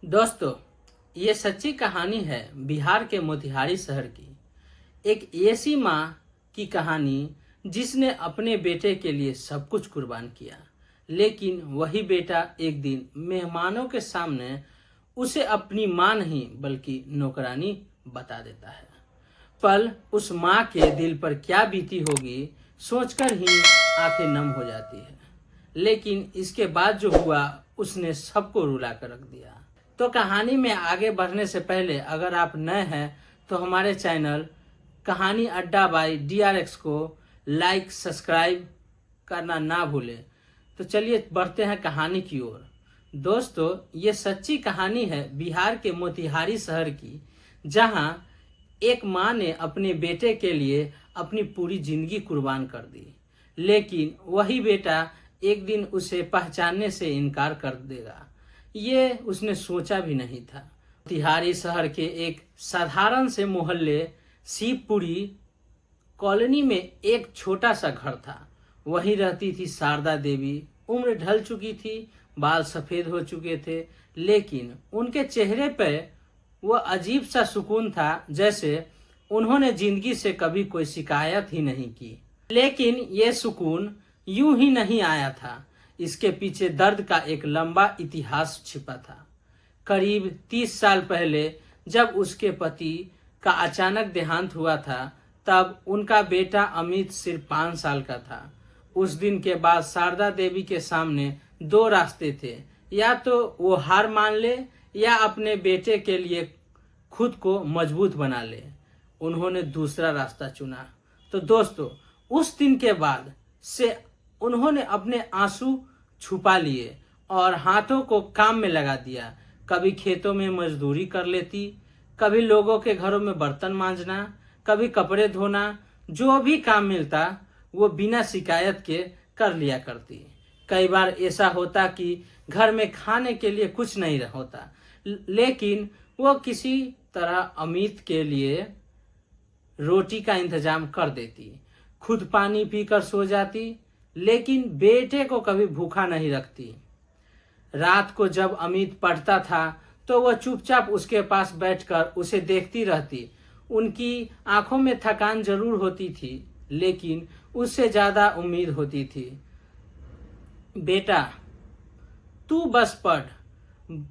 दोस्तों, ये सच्ची कहानी है बिहार के मोतिहारी शहर की। एक ऐसी माँ की कहानी जिसने अपने बेटे के लिए सब कुछ कुर्बान किया, लेकिन वही बेटा एक दिन मेहमानों के सामने उसे अपनी माँ नहीं बल्कि नौकरानी बता देता है। पल उस माँ के दिल पर क्या बीती होगी सोचकर ही आंखें नम हो जाती है। लेकिन इसके बाद जो हुआ उसने सबको रुला कर रख दिया। तो कहानी में आगे बढ़ने से पहले अगर आप नए हैं तो हमारे चैनल कहानी अड्डा बाई DRX को लाइक सब्सक्राइब करना ना भूलें। तो चलिए बढ़ते हैं कहानी की ओर। दोस्तों, ये सच्ची कहानी है बिहार के मोतिहारी शहर की, जहां एक माँ ने अपने बेटे के लिए अपनी पूरी जिंदगी कुर्बान कर दी, लेकिन वही बेटा एक दिन उसे पहचानने से इनकार कर देगा। ये उसने सोचा भी नहीं था। तिहारी शहर के एक साधारण से मोहल्ले शिवपुरी कॉलोनी में एक छोटा सा घर था। वहीं रहती थी शारदा देवी। उम्र ढल चुकी थी, बाल सफेद हो चुके थे, लेकिन उनके चेहरे पर वह अजीब सा सुकून था, जैसे उन्होंने जिंदगी से कभी कोई शिकायत ही नहीं की। लेकिन यह सुकून यूं ही नहीं आया था। इसके पीछे दर्द का एक लंबा इतिहास छिपा था। करीब 30 साल पहले जब उसके पति का अचानक देहांत हुआ था, तब उनका बेटा अमित सिर्फ 5 साल का था। उस दिन के बाद शारदा देवी के सामने दो रास्ते थे, या तो वो हार मान ले या अपने बेटे के लिए खुद को मजबूत बना ले। उन्होंने दूसरा रास्ता चुना। तो दोस्तों, उस दिन के बाद से उन्होंने अपने आंसू छुपा लिए और हाथों को काम में लगा दिया। कभी खेतों में मजदूरी कर लेती, कभी लोगों के घरों में बर्तन मांजना, कभी कपड़े धोना। जो भी काम मिलता वो बिना शिकायत के कर लिया करती। कई बार ऐसा होता कि घर में खाने के लिए कुछ नहीं होता, लेकिन वो किसी तरह अमित के लिए रोटी का इंतजाम कर देती। खुद पानी पीकर सो जाती, लेकिन बेटे को कभी भूखा नहीं रखती। रात को जब अमित पढ़ता था तो वह चुपचाप उसके पास बैठकर उसे देखती रहती। उनकी आंखों में थकान जरूर होती थी, लेकिन उससे ज्यादा उम्मीद होती थी। बेटा, तू बस पढ़,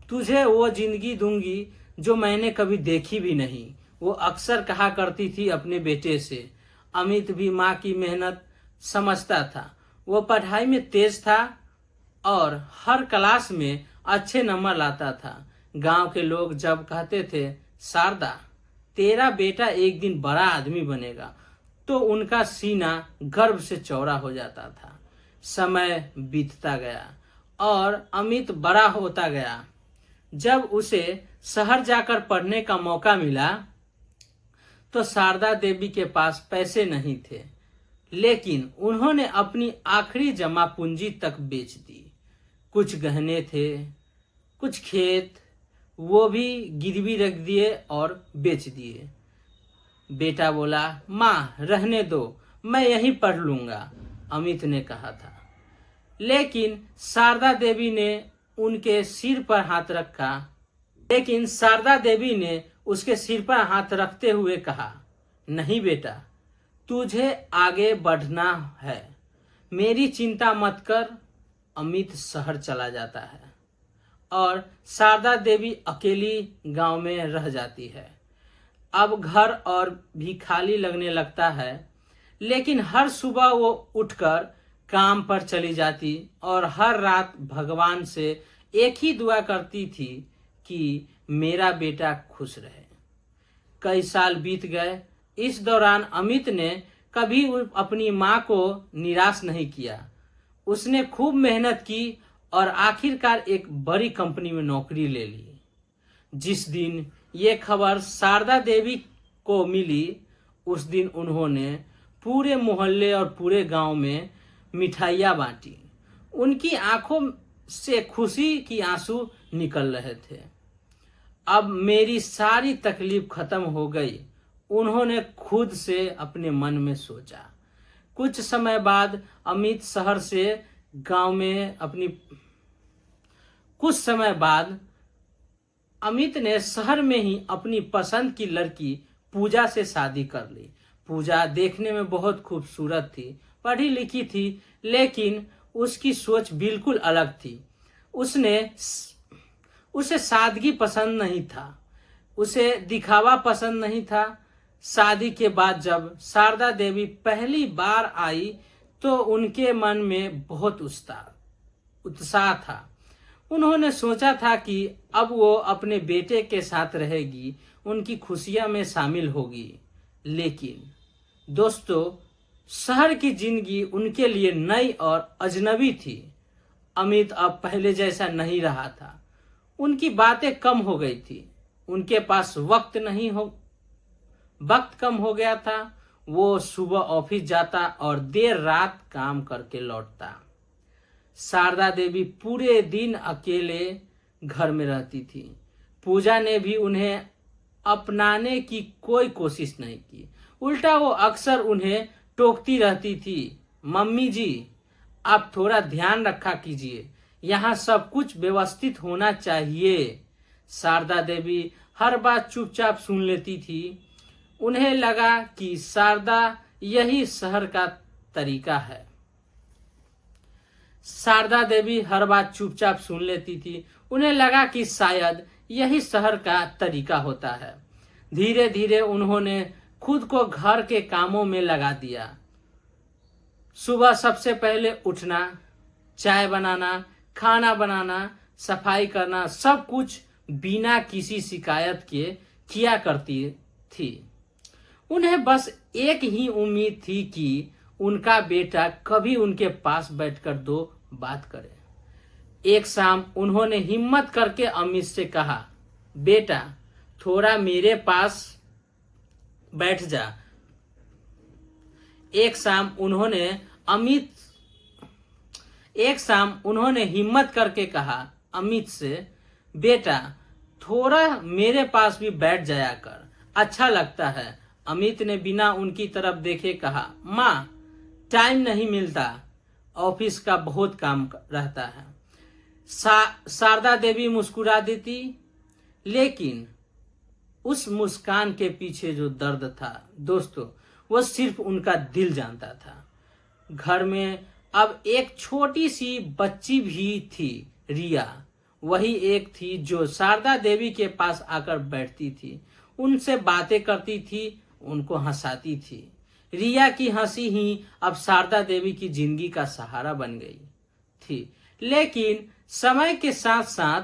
तुझे वो जिंदगी दूंगी जो मैंने कभी देखी भी नहीं, वो अक्सर कहा करती थी अपने बेटे से। अमित भी माँ की मेहनत समझता था। वो पढ़ाई में तेज था और हर क्लास में अच्छे नंबर लाता था। गांव के लोग जब कहते थे, शारदा तेरा बेटा एक दिन बड़ा आदमी बनेगा, तो उनका सीना गर्व से चौड़ा हो जाता था। समय बीतता गया और अमित बड़ा होता गया। जब उसे शहर जाकर पढ़ने का मौका मिला तो शारदा देवी के पास पैसे नहीं थे, लेकिन उन्होंने अपनी आखिरी जमा पूंजी तक बेच दी। कुछ गहने थे, कुछ खेत, वो भी गिरवी रख दिए और बेच दिए। बेटा बोला, माँ रहने दो, मैं यहीं पढ़ लूंगा, अमित ने कहा था। लेकिन शारदा देवी ने उनके सिर पर हाथ रखा। लेकिन शारदा देवी ने उसके सिर पर हाथ रखते हुए कहा, नहीं बेटा, तुझे आगे बढ़ना है, मेरी चिंता मत कर। अमित शहर चला जाता है और शारदा देवी अकेली गांव में रह जाती है। अब घर और भी खाली लगने लगता है, लेकिन हर सुबह वो उठकर काम पर चली जाती और हर रात भगवान से एक ही दुआ करती थी कि मेरा बेटा खुश रहे। कई साल बीत गए। इस दौरान अमित ने कभी अपनी माँ को निराश नहीं किया। उसने खूब मेहनत की और आखिरकार एक बड़ी कंपनी में नौकरी ले ली। जिस दिन ये खबर शारदा देवी को मिली, उस दिन उन्होंने पूरे मोहल्ले और पूरे गांव में मिठाइयाँ बांटी। उनकी आंखों से खुशी की आंसू निकल रहे थे। अब मेरी सारी तकलीफ खत्म हो गई, उन्होंने खुद से अपने मन में सोचा। कुछ समय बाद अमित शहर से गांव में कुछ समय बाद अमित ने शहर में ही अपनी पसंद की लड़की पूजा से शादी कर ली। पूजा देखने में बहुत खूबसूरत थी, पढ़ी लिखी थी, लेकिन उसकी सोच बिल्कुल अलग थी। उसे सादगी पसंद नहीं था, उसे दिखावा पसंद नहीं था। शादी के बाद जब शारदा देवी पहली बार आई तो उनके मन में बहुत उत्साह था। उन्होंने सोचा था कि अब वो अपने बेटे के साथ रहेगी, उनकी खुशियां में शामिल होगी। लेकिन दोस्तों, शहर की जिंदगी उनके लिए नई और अजनबी थी। अमित अब पहले जैसा नहीं रहा था। उनकी बातें कम हो गई थी, उनके पास वक्त कम हो गया था। वो सुबह ऑफिस जाता और देर रात काम करके लौटता। शारदा देवी पूरे दिन अकेले घर में रहती थी। पूजा ने भी उन्हें अपनाने की कोई कोशिश नहीं की। उल्टा वो अक्सर उन्हें टोकती रहती थी, मम्मी जी आप थोड़ा ध्यान रखा कीजिए, यहाँ सब कुछ व्यवस्थित होना चाहिए। शारदा देवी हर बात चुपचाप सुन लेती थी। उन्हें लगा कि शारदा यही शहर का तरीका है। शारदा देवी हर बात चुपचाप सुन लेती थी। उन्हें लगा कि शायद यही शहर का तरीका होता है। धीरे धीरे उन्होंने खुद को घर के कामों में लगा दिया। सुबह सबसे पहले उठना, चाय बनाना, खाना बनाना, सफाई करना, सब कुछ बिना किसी शिकायत के किया करती थी। उन्हें बस एक ही उम्मीद थी कि उनका बेटा कभी उनके पास बैठकर दो बात करे। एक शाम उन्होंने हिम्मत करके अमित से कहा, बेटा थोड़ा मेरे पास बैठ जा। एक शाम उन्होंने हिम्मत करके कहा अमित से, बेटा थोड़ा मेरे पास भी बैठ जाया कर, अच्छा लगता है। अमित ने बिना उनकी तरफ देखे कहा, माँ टाइम नहीं मिलता, ऑफिस का बहुत काम रहता है। शारदा देवी मुस्कुरा देती, लेकिन उस मुस्कान के पीछे जो दर्द था दोस्तों, वो सिर्फ उनका दिल जानता था। घर में अब एक छोटी सी बच्ची भी थी, रिया। वही एक थी जो शारदा देवी के पास आकर बैठती थी, उनसे बातें करती थी, उनको हंसाती थी। रिया की हंसी ही अब शारदा देवी की जिंदगी का सहारा बन गई थी। लेकिन समय के साथ साथ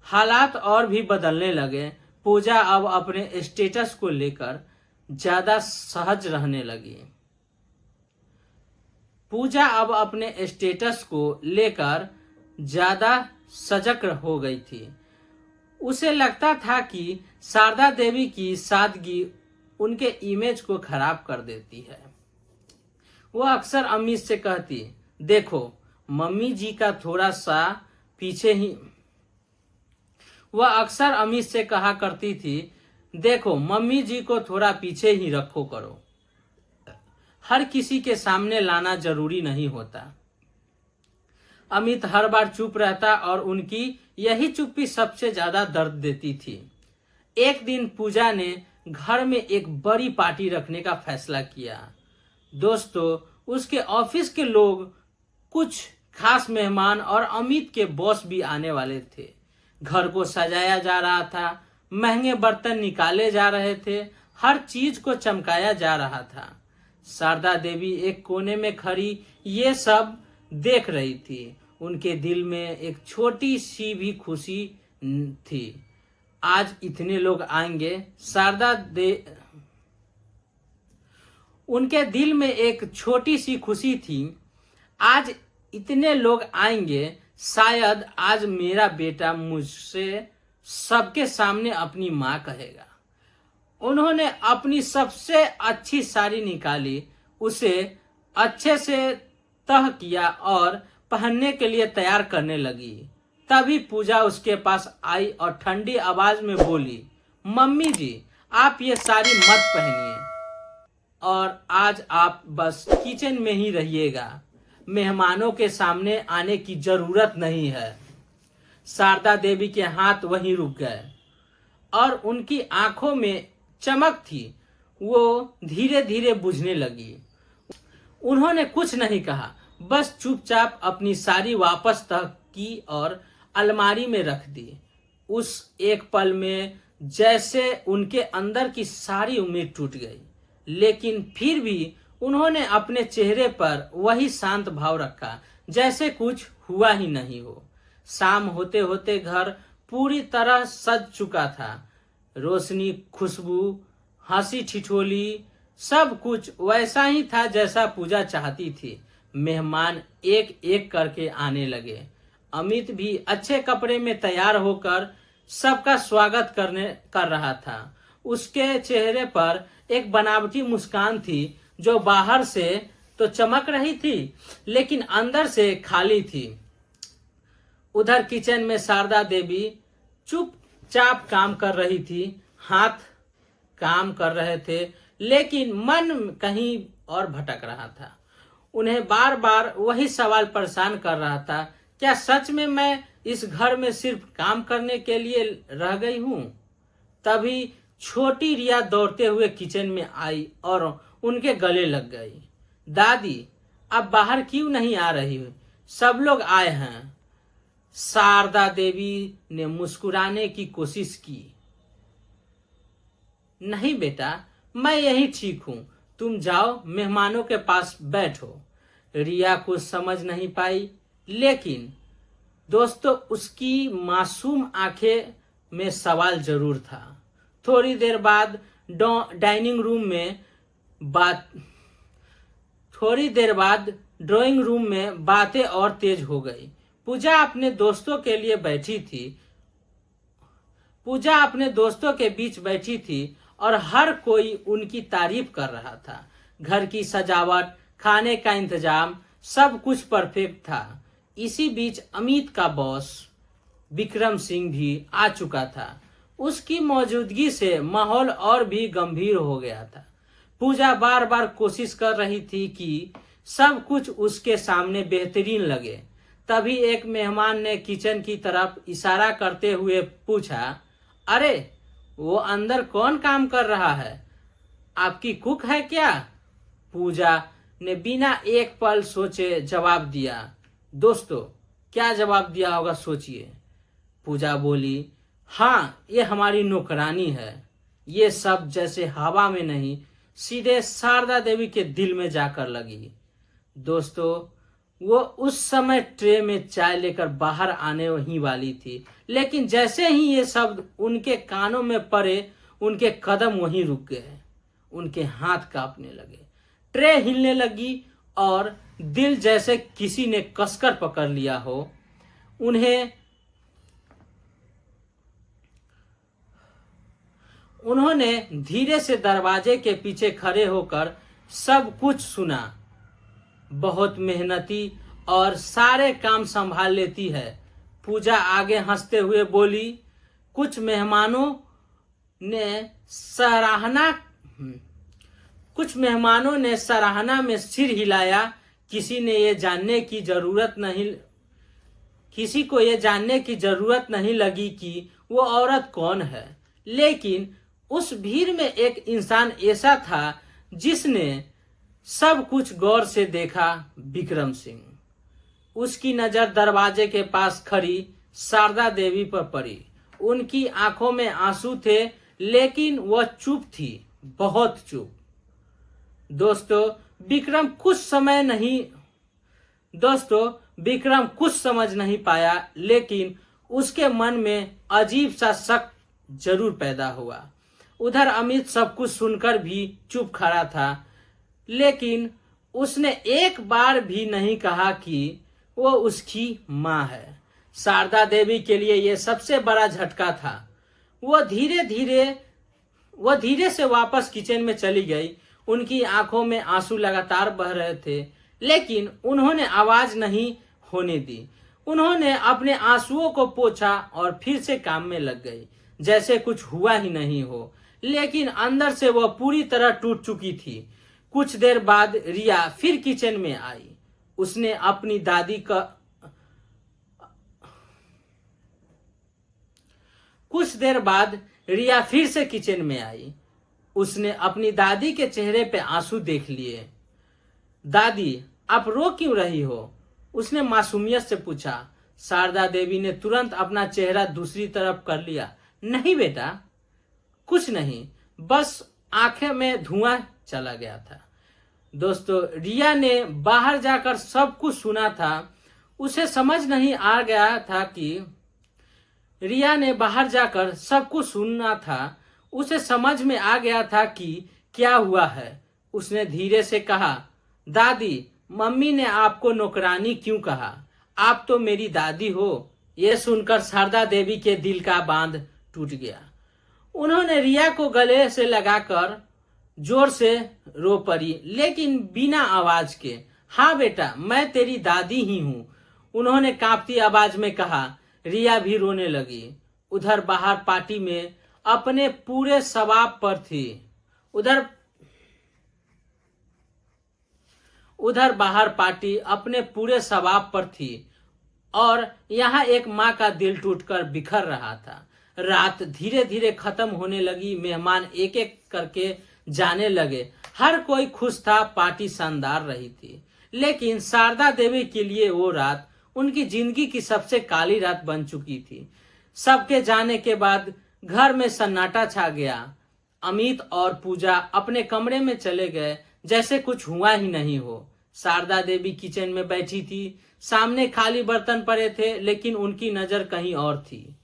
हालात और भी बदलने लगे। पूजा अब अपने स्टेटस को लेकर ज्यादा सहज रहने लगी। पूजा अब अपने स्टेटस को लेकर ज्यादा सजग हो गई थी। उसे लगता था कि शारदा देवी की सादगी उनके इमेज को खराब कर देती है। वो अक्सर अमित से कहती, देखो मम्मी जी का थोड़ा सा पीछे ही वह अक्सर अमित से कहा करती थी, देखो मम्मी जी को थोड़ा पीछे ही रखो करो, हर किसी के सामने लाना जरूरी नहीं होता। अमित हर बार चुप रहता और उनकी यही चुप्पी सबसे ज्यादा दर्द देती थी। एक दिन पूजा ने घर में एक बड़ी पार्टी रखने का फैसला किया। दोस्तों, उसके ऑफिस के लोग, कुछ खास मेहमान और अमित के बॉस भी आने वाले थे। घर को सजाया जा रहा था, महंगे बर्तन निकाले जा रहे थे, हर चीज को चमकाया जा रहा था। शारदा देवी एक कोने में खड़ी ये सब देख रही थी। उनके दिल में एक छोटी सी भी खुशी थी। आज इतने लोग आएंगे। उनके दिल में एक छोटी सी खुशी थी, आज इतने लोग आएंगे, शायद आज मेरा बेटा मुझसे सबके सामने अपनी माँ कहेगा। उन्होंने अपनी सबसे अच्छी साड़ी निकाली, उसे अच्छे से तह किया और पहनने के लिए तैयार करने लगी। तभी पूजा उसके पास आई और ठंडी आवाज में बोली, मम्मी जी आप ये साड़ी मत पहनिए और आज आप बस किचन में ही रहिएगा, मेहमानों के सामने आने की जरूरत नहीं है। शारदा देवी के हाथ वहीं रुक गए और उनकी आंखों में चमक थी, वो धीरे धीरे बुझने लगी। उन्होंने कुछ नहीं कहा, बस चुपचाप अपनी साड़ी वापस तह की और अलमारी में रख दी। उस एक पल में जैसे उनके अंदर की सारी उम्मीद टूट गई, लेकिन फिर भी उन्होंने अपने चेहरे पर वही शांत भाव रखा, जैसे कुछ हुआ ही नहीं हो। शाम होते होते घर पूरी तरह सज चुका था। रोशनी, खुशबू, हंसी ठिठोली, सब कुछ वैसा ही था जैसा पूजा चाहती थी। मेहमान एक एक करके आने लगे। अमित भी अच्छे कपड़े में तैयार होकर सबका स्वागत कर रहा था। उसके चेहरे पर एक बनावटी मुस्कान थी जो बाहर से तो चमक रही थी, लेकिन अंदर से खाली थी। उधर किचन में शारदा देवी चुपचाप काम कर रही थी। हाथ काम कर रहे थे, लेकिन मन कहीं और भटक रहा था। उन्हें बार बार वही सवाल परेशान कर रहा था, क्या सच में मैं इस घर में सिर्फ काम करने के लिए रह गई हूँ? तभी छोटी रिया दौड़ते हुए किचन में आई और उनके गले लग गई। दादी, अब बाहर क्यों नहीं आ रही हो? सब लोग आए हैं। शारदा देवी ने मुस्कुराने की कोशिश की। नहीं बेटा, मैं यही ठीक हूँ, तुम जाओ मेहमानों के पास बैठो। रिया कुछ समझ नहीं पाई, लेकिन दोस्तों उसकी मासूम आंखें में सवाल जरूर था। थोड़ी देर बाद ड्राइंग रूम में बातें और तेज हो गई। पूजा अपने दोस्तों के बीच बैठी थी और हर कोई उनकी तारीफ कर रहा था। घर की सजावट, खाने का इंतजाम, सब कुछ परफेक्ट था। इसी बीच अमित का बॉस विक्रम सिंह भी आ चुका था। उसकी मौजूदगी से माहौल और भी गंभीर हो गया था। पूजा बार बार कोशिश कर रही थी कि सब कुछ उसके सामने बेहतरीन लगे। तभी एक मेहमान ने किचन की तरफ इशारा करते हुए पूछा, अरे वो अंदर कौन काम कर रहा है? आपकी कुक है क्या? पूजा ने बिना एक पल सोचे जवाब दिया। दोस्तों, क्या जवाब दिया होगा सोचिए। पूजा बोली, हाँ, ये हमारी नौकरानी है। ये सब जैसे हवा में नहीं, सीधे शारदा देवी के दिल में जाकर लगी। दोस्तों, वो उस समय ट्रे में चाय लेकर बाहर आने ही वाली थी, लेकिन जैसे ही ये शब्द उनके कानों में पड़े, उनके कदम वहीं रुक गए। उनके हाथ कांपने लगे, ट्रे हिलने लगी और दिल जैसे किसी ने कसकर पकड़ लिया हो। उन्होंने धीरे से दरवाजे के पीछे खड़े होकर सब कुछ सुना। बहुत मेहनती और सारे काम संभाल लेती है। पूजा आगे हंसते हुए बोली, कुछ मेहमानों ने सराहना में सिर हिलाया। किसी को ये जानने की जरूरत नहीं लगी कि वो औरत कौन है, लेकिन उस भीड़ में एक इंसान ऐसा था जिसने सब कुछ गौर से देखा, विक्रम सिंह। उसकी नजर दरवाजे के पास खड़ी शारदा देवी पर पड़ी। उनकी आंखों में आंसू थे, लेकिन वह चुप थी, बहुत चुप। दोस्तों, विक्रम कुछ समझ नहीं पाया, लेकिन उसके मन में अजीब सा शक जरूर पैदा हुआ। उधर अमित सब कुछ सुनकर भी चुप खड़ा था, लेकिन उसने एक बार भी नहीं कहा कि वो उसकी माँ है। शारदा देवी के लिए यह सबसे बड़ा झटका था। वह धीरे से वापस किचन में चली गई। उनकी आंखों में आंसू लगातार बह रहे थे, लेकिन उन्होंने आवाज नहीं होने दी। उन्होंने अपने आंसुओं को पोंछा और फिर से काम में लग गई, जैसे कुछ हुआ ही नहीं हो। लेकिन अंदर से वह पूरी तरह टूट चुकी थी। कुछ देर बाद रिया फिर किचन में आई। उसने अपनी दादी कुछ देर बाद रिया फिर से किचन में आई। उसने अपनी दादी के चेहरे पे आंसू देख लिए। दादी, आप रो क्यों रही हो? उसने मासूमियत से पूछा। शारदा देवी ने तुरंत अपना चेहरा दूसरी तरफ कर लिया। नहीं बेटा, कुछ नहीं, बस आंखें में धुआं चला गया था। दोस्तों, रिया ने बाहर जाकर सब कुछ सुना था। उसे समझ नहीं आ गया था कि रिया ने बाहर जाकर सब कुछ सुनना था। उसे समझ में आ गया था कि क्या हुआ है। उसने धीरे से कहा, दादी, मम्मी ने आपको नौकरानी क्यों कहा? आप तो मेरी दादी हो। यह सुनकर शारदा देवी के दिल का बांध टूट गया। उन्होंने रिया को गले से लगाकर जोर से रो पड़ी, लेकिन बिना आवाज के। हाँ बेटा, मैं तेरी दादी ही हूं, उन्होंने कांपती आवाज में कहा। रिया भी रोने लगी। उधर बाहर पार्टी में अपने पूरे शबाब पर थी। उधर बाहर पार्टी अपने पूरे शबाब पर थी और यहाँ एक माँ का दिल टूटकर बिखर रहा था। रात धीरे धीरे खत्म होने लगी। मेहमान एक एक करके जाने लगे। हर कोई खुश था। पार्टी शानदार रही थी, लेकिन शारदा देवी के लिए वो रात उनकी जिंदगी की सबसे काली रात बन चुकी थी। सबके जाने के बाद घर में सन्नाटा छा गया। अमित और पूजा अपने कमरे में चले गए जैसे कुछ हुआ ही नहीं हो। शारदा देवी किचन में बैठी थी। सामने खाली बर्तन पड़े थे, लेकिन उनकी नजर कहीं और थी।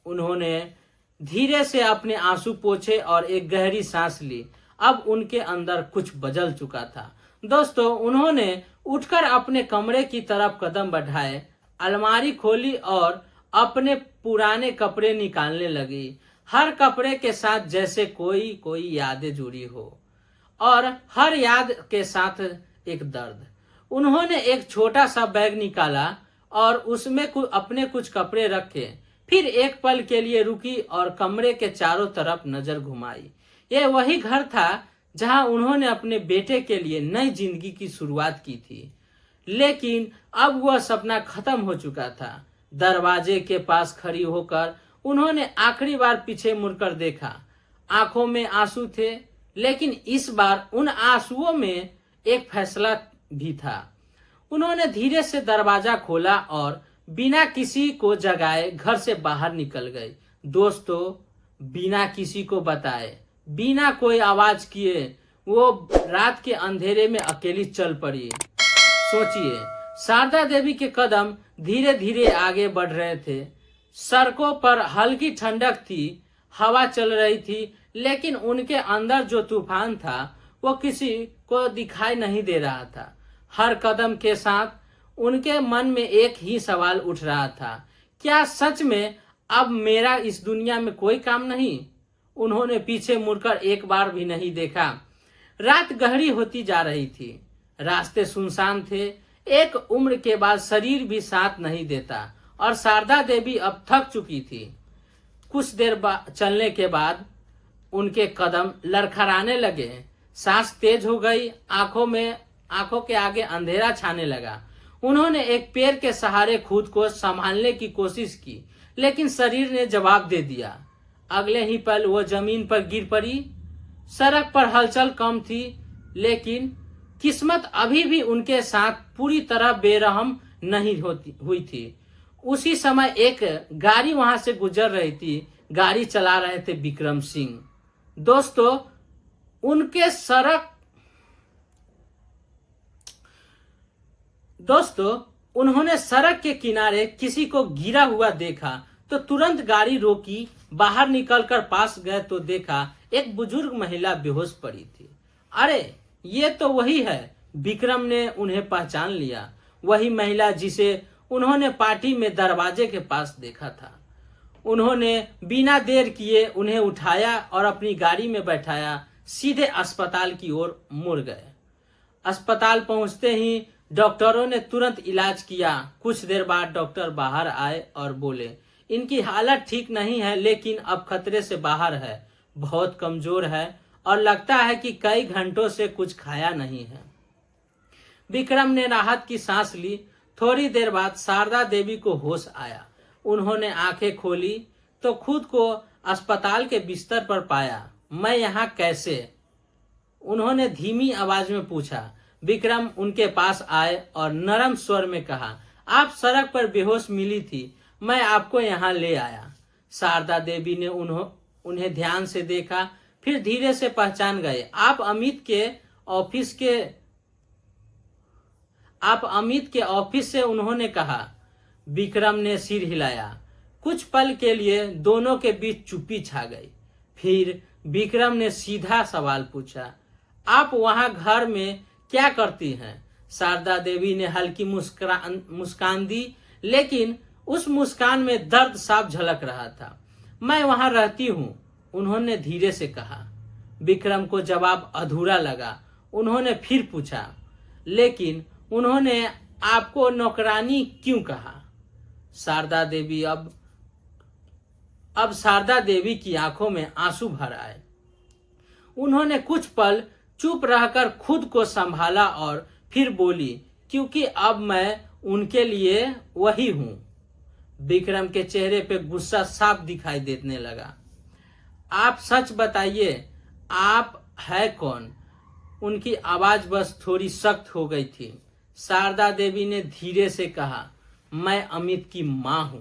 उन्होंने धीरे से अपने आंसू पोंछे और एक गहरी सांस ली। अब उनके अंदर कुछ बदल चुका था। दोस्तों, उन्होंने उठकर अपने कमरे की तरफ कदम बढ़ाए, अलमारी खोली और अपने पुराने कपड़े निकालने लगी। हर कपड़े के साथ जैसे कोई कोई यादें जुड़ी हो और हर याद के साथ एक दर्द। उन्होंने एक छोटा सा बैग निकाला और उसमें अपने कुछ कपड़े रखे। फिर एक पल के लिए रुकी और कमरे के चारों तरफ नजर घुमाई। यह वही घर था जहां उन्होंने अपने बेटे के लिए नई जिंदगी की शुरुआत की थी, लेकिन अब वह सपना खत्म हो चुका था। दरवाजे के पास खड़ी होकर उन्होंने आखिरी बार पीछे मुड़कर देखा। आंखों में आंसू थे, लेकिन इस बार उन आंसुओं में एक फैसला भी था। उन्होंने धीरे से दरवाजा खोला और बिना किसी को जगाए घर से बाहर निकल गए। दोस्तों, बिना किसी को बताए, बिना कोई आवाज किए वो रात के अंधेरे में अकेली चल पड़ी। सोचिए, शारदा देवी के कदम धीरे धीरे आगे बढ़ रहे थे। सड़कों पर हल्की ठंडक थी, हवा चल रही थी, लेकिन उनके अंदर जो तूफान था वो किसी को दिखाई नहीं दे रहा था। हर कदम के साथ उनके मन में एक ही सवाल उठ रहा था, क्या सच में अब मेरा इस दुनिया में कोई काम नहीं? उन्होंने पीछे मुड़कर एक बार भी नहीं देखा। रात गहरी होती जा रही थी। रास्ते सुनसान थे। एक उम्र के बाद शरीर भी साथ नहीं देता और शारदा देवी अब थक चुकी थी। कुछ देर चलने के बाद उनके कदम लड़खड़ाने लगे। सांस तेज हो गई। आंखों के आगे अंधेरा छाने लगा। उन्होंने एक पैर के सहारे खुद को संभालने की कोशिश की, लेकिन शरीर ने जवाब दे दिया। अगले ही पल वो जमीन पर गिर पड़ी। सड़क पर हलचल कम थी, लेकिन किस्मत अभी भी उनके साथ पूरी तरह बेरहम नहीं हुई थी। उसी समय एक गाड़ी वहां से गुजर रही थी। गाड़ी चला रहे थे विक्रम सिंह। दोस्तों, उन्होंने सड़क के किनारे किसी को गिरा हुआ देखा तो तुरंत गाड़ी रोकी। बाहर निकलकर पास गए तो देखा एक बुजुर्ग महिला बेहोश पड़ी थी। अरे, ये तो वही है। विक्रम ने उन्हें पहचान लिया। वही महिला जिसे उन्होंने पार्टी में दरवाजे के पास देखा था। उन्होंने बिना देर किए उन्हें उठाया और अपनी गाड़ी में बैठाया। सीधे अस्पताल की ओर मुड़ गए। अस्पताल पहुंचते ही डॉक्टरों ने तुरंत इलाज किया। कुछ देर बाद डॉक्टर बाहर आए और बोले, इनकी हालत ठीक नहीं है, लेकिन अब खतरे से बाहर है। बहुत कमजोर है और लगता है कि कई घंटों से कुछ खाया नहीं है। विक्रम ने राहत की सांस ली। थोड़ी देर बाद शारदा देवी को होश आया। उन्होंने आंखें खोली तो खुद को अस्पताल के बिस्तर पर पाया। मैं यहाँ कैसे? उन्होंने धीमी आवाज में पूछा। विक्रम उनके पास आए और नरम स्वर में कहा, आप सड़क पर बेहोश मिली थी, मैं आपको यहाँ ले आया। शारदा देवी ने उन्हें ध्यान से देखा, फिर धीरे से पहचान गए। आप अमित के ऑफिस से, उन्होंने कहा। विक्रम ने सिर हिलाया। कुछ पल के लिए दोनों के बीच चुप्पी छा गई। फिर विक्रम ने सीधा सवाल पूछा, आप वहां घर में क्या करती हैं? शारदा देवी ने हल्की मुस्कान दी, लेकिन उस मुस्कान में दर्द साफ झलक रहा था। मैं वहां रहती हूं, उन्होंने धीरे से कहा। विक्रम को जवाब अधूरा लगा। उन्होंने फिर पूछा, लेकिन उन्होंने आपको नौकरानी क्यों कहा? शारदा देवी अब शारदा देवी की आंखों में आंसू भर आए। उन्होंने कुछ पल चुप रहकर खुद को संभाला और फिर बोली, क्योंकि अब मैं उनके लिए वही हूं। विक्रम के चेहरे पे गुस्सा साफ दिखाई देने लगा। आप सच बताइए, आप है कौन? उनकी आवाज बस थोड़ी सख्त हो गई थी। शारदा देवी ने धीरे से कहा, मैं अमित की मां हूं।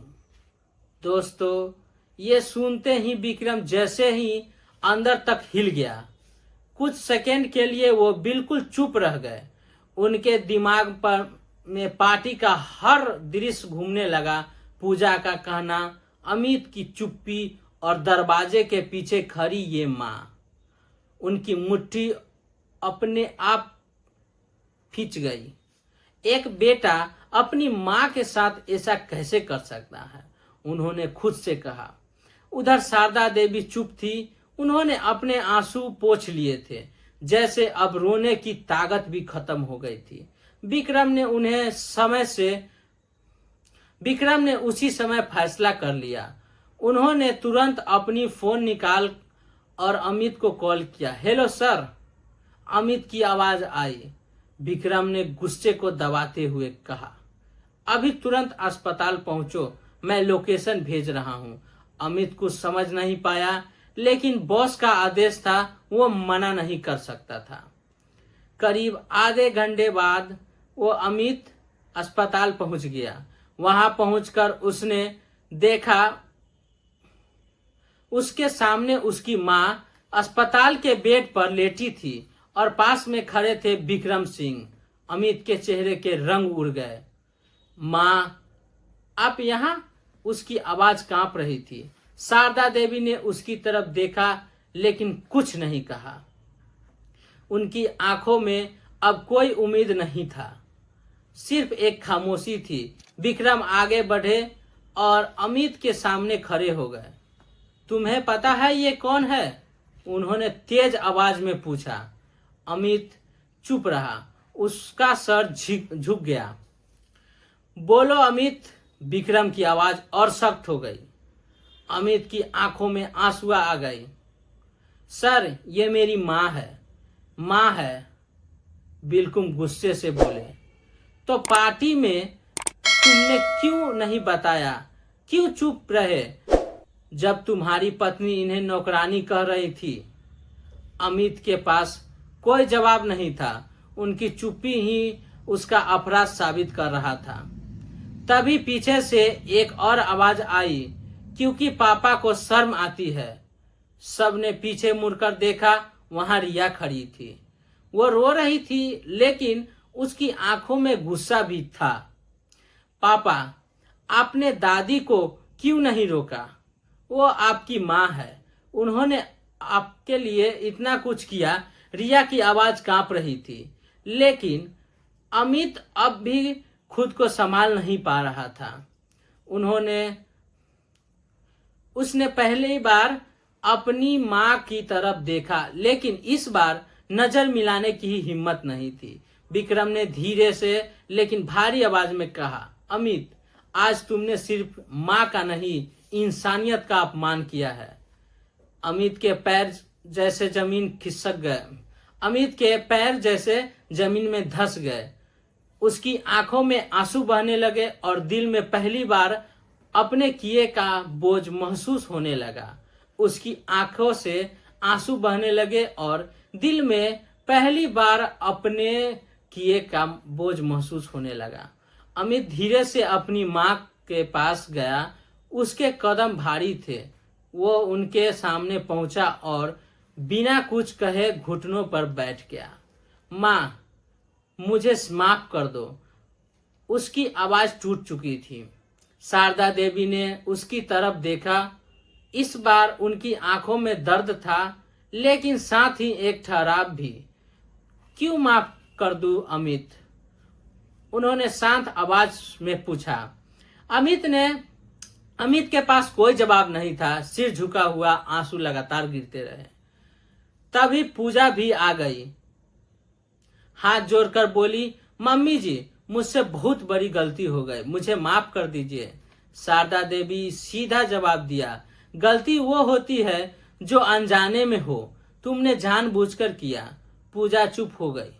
दोस्तों, ये सुनते ही विक्रम जैसे ही अंदर तक हिल गया। कुछ सेकंड के लिए वो बिल्कुल चुप रह गए। उनके दिमाग में पार्टी का हर दृश्य घूमने लगा। पूजा का कहना, अमित की चुप्पी और दरवाजे के पीछे खड़ी ये मां। उनकी मुट्ठी अपने आप खिंच गई। एक बेटा अपनी मां के साथ ऐसा कैसे कर सकता है? उन्होंने खुद से कहा। उधर शारदा देवी चुप थी। उन्होंने अपने आंसू पोंछ लिए थे, जैसे अब रोने की ताकत भी खत्म हो गई थी। विक्रम ने उसी समय फैसला कर लिया। उन्होंने तुरंत अपनी फोन निकाल और अमित को कॉल किया। हेलो सर, अमित की आवाज आई। विक्रम ने गुस्से को दबाते हुए कहा, अभी तुरंत अस्पताल पहुंचो, मैं लोकेशन भेज रहा हूं। अमित कुछ समझ नहीं पाया, लेकिन बॉस का आदेश था, वो मना नहीं कर सकता था। करीब आधे घंटे बाद वो अमित अस्पताल पहुंच गया। वहां पहुंचकर उसने देखा उसके सामने उसकी मां अस्पताल के बेड पर लेटी थी और पास में खड़े थे विक्रम सिंह। अमित के चेहरे के रंग उड़ गए। मां, आप यहां? उसकी आवाज कांप रही थी। शारदा देवी ने उसकी तरफ देखा, लेकिन कुछ नहीं कहा। उनकी आंखों में अब कोई उम्मीद नहीं था, सिर्फ एक खामोशी थी। विक्रम आगे बढ़े और अमित के सामने खड़े हो गए। तुम्हें पता है ये कौन है? उन्होंने तेज आवाज में पूछा। अमित चुप रहा। उसका सर झुक गया। बोलो अमित, विक्रम की आवाज और सख्त हो गई। अमित की आंखों में आंसू आ गई। सर, ये मेरी मां है, बिल्कुल गुस्से से बोले। तो पार्टी में तुमने क्यों नहीं बताया? क्यों चुप रहे जब तुम्हारी पत्नी इन्हें नौकरानी कह रही थी? अमित के पास कोई जवाब नहीं था। उनकी चुप्पी ही उसका अपराध साबित कर रहा था। तभी पीछे से एक और आवाज आई, क्योंकि पापा को शर्म आती है। सबने पीछे मुड़कर देखा। वहां रिया खड़ी थी। वो रो रही थी, लेकिन उसकी आंखों में गुस्सा भी था। पापा, आपने दादी को क्यों नहीं रोका? वो आपकी मां है, उन्होंने आपके लिए इतना कुछ किया। रिया की आवाज कांप रही थी, लेकिन अमित अब भी खुद को संभाल नहीं पा रहा था। उसने पहली बार अपनी मां की तरफ देखा, लेकिन इस बार नजर मिलाने की ही हिम्मत नहीं थी। विक्रम ने धीरे से लेकिन भारी आवाज में कहा, अमित, आज तुमने सिर्फ मां का नहीं, इंसानियत का अपमान किया है। अमित के पैर जैसे जमीन खिसक गए। अमित के पैर जैसे जमीन में धंस गए। उसकी आंखों में आंसू बहने लगे और दिल में पहली बार अपने किए का बोझ महसूस होने लगा। उसकी आंखों से आंसू बहने लगे और दिल में पहली बार अपने किए का बोझ महसूस होने लगा। अमित धीरे से अपनी माँ के पास गया। उसके कदम भारी थे। वो उनके सामने पहुंचा और बिना कुछ कहे घुटनों पर बैठ गया। माँ, मुझे माफ कर दो। उसकी आवाज टूट चुकी थी। शारदा देवी ने उसकी तरफ देखा। इस बार उनकी आंखों में दर्द था, लेकिन साथ ही एक ठहराव भी। क्यों माफ कर दूं अमित? उन्होंने शांत आवाज में पूछा। अमित के पास कोई जवाब नहीं था। सिर झुका हुआ, आंसू लगातार गिरते रहे। तभी पूजा भी आ गई। हाथ जोड़कर बोली, मम्मी जी, मुझसे बहुत बड़ी गलती हो गई, मुझे माफ कर दीजिए। शारदा देवी सीधा जवाब दिया, गलती वो होती है जो अनजाने में हो, तुमने जानबूझकर किया। पूजा चुप हो गई।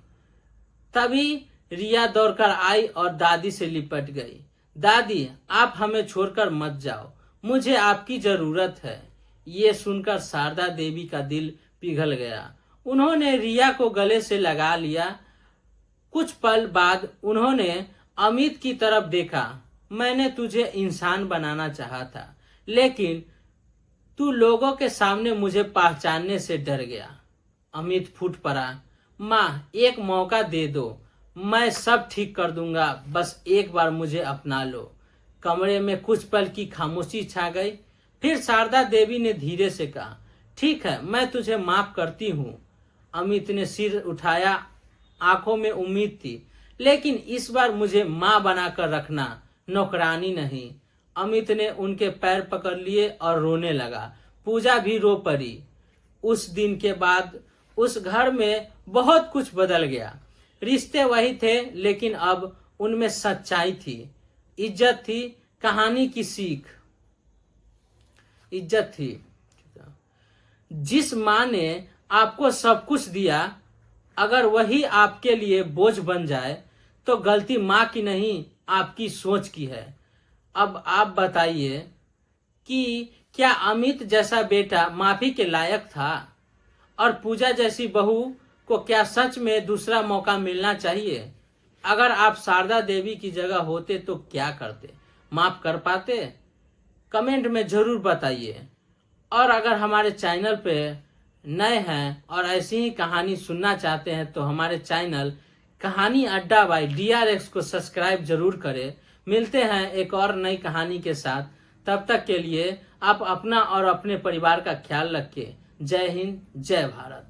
तभी रिया दौड़कर आई और दादी से लिपट गई। दादी, आप हमें छोड़कर मत जाओ, मुझे आपकी जरूरत है। ये सुनकर शारदा देवी का दिल पिघल गया। उन्होंने रिया को गले से लगा लिया। कुछ पल बाद उन्होंने अमित की तरफ देखा। मैंने तुझे इंसान बनाना चाहा था, लेकिन तू लोगों के सामने मुझे पहचानने से डर गया। अमित फूट पड़ा। माँ, एक मौका दे दो, मैं सब ठीक कर दूंगा, बस एक बार मुझे अपना लो। कमरे में कुछ पल की खामोशी छा गई। फिर शारदा देवी ने धीरे से कहा, ठीक है, मैं तुझे माफ करती हूँ। अमित ने सिर उठाया। आंखों में उम्मीद थी, लेकिन इस बार मुझे माँ बनाकर रखना, नौकरानी नहीं। अमित ने उनके पैर पकड़ लिए और रोने लगा। पूजा भी रो पड़ी। उस दिन के बाद उस घर में बहुत कुछ बदल गया। रिश्ते वही थे, लेकिन अब उनमें सच्चाई थी, इज्जत थी, कहानी की सीख, इज्जत थी। जिस माँ ने आपको सब कुछ दिया, अगर वही आपके लिए बोझ बन जाए तो गलती माँ की नहीं, आपकी सोच की है। अब आप बताइए कि क्या अमित जैसा बेटा माफी के लायक था? और पूजा जैसी बहू को क्या सच में दूसरा मौका मिलना चाहिए? अगर आप शारदा देवी की जगह होते तो क्या करते? माफ कर पाते? कमेंट में जरूर बताइए। और अगर हमारे चैनल पे नए हैं और ऐसी ही कहानी सुनना चाहते हैं तो हमारे चैनल कहानी अड्डा बाय DRX को सब्सक्राइब जरूर करें। मिलते हैं एक और नई कहानी के साथ। तब तक के लिए आप अपना और अपने परिवार का ख्याल रखें। जय हिंद, जय भारत।